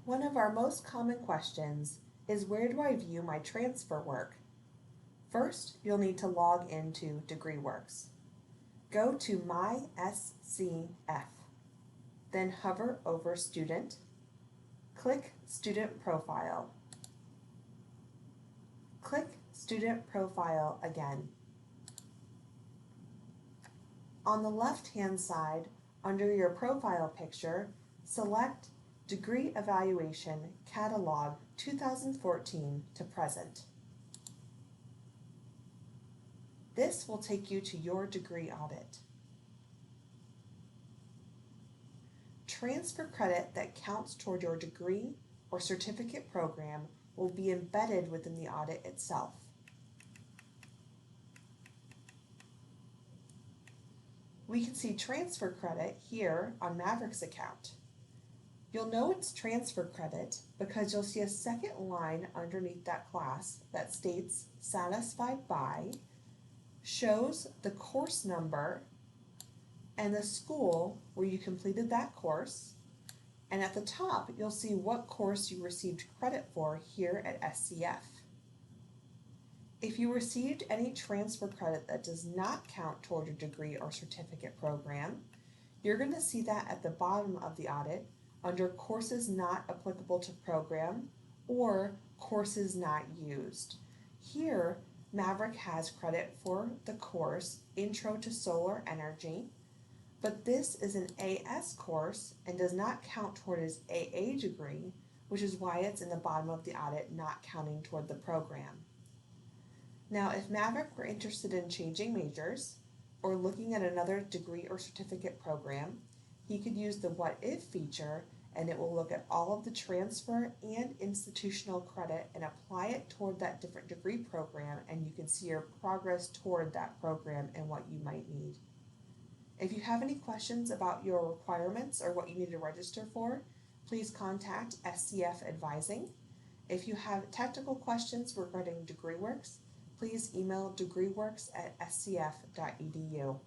One of our most common questions is, where do I view my transfer work? First, you'll need to log into DegreeWorks. Go to My SCF, then hover over Student, click Student Profile. Click Student Profile again. On the left-hand side, under your profile picture, select Degree Evaluation Catalog 2014 to present. This will take you to your degree audit. Transfer credit that counts toward your degree or certificate program will be embedded within the audit itself. We can see transfer credit here on Maverick's account. You'll know it's transfer credit because you'll see a second line underneath that class that states satisfied by, shows the course number and the school where you completed that course, and at the top you'll see what course you received credit for here at SCF. If you received any transfer credit that does not count toward your degree or certificate program, you're going to see that at the bottom of the audit under Courses Not Applicable to Program or Courses Not Used. Here, Maverick has credit for the course Intro to Solar Energy, but this is an AS course and does not count toward his AA degree, which is why it's in the bottom of the audit, not counting toward the program. Now, if Maverick were interested in changing majors or looking at another degree or certificate program, he could use the What If feature, and it will look at all of the transfer and institutional credit and apply it toward that different degree program, and you can see your progress toward that program and what you might need. If you have any questions about your requirements or what you need to register for, please contact SCF Advising. If you have technical questions regarding DegreeWorks, please email degreeworks@scf.edu.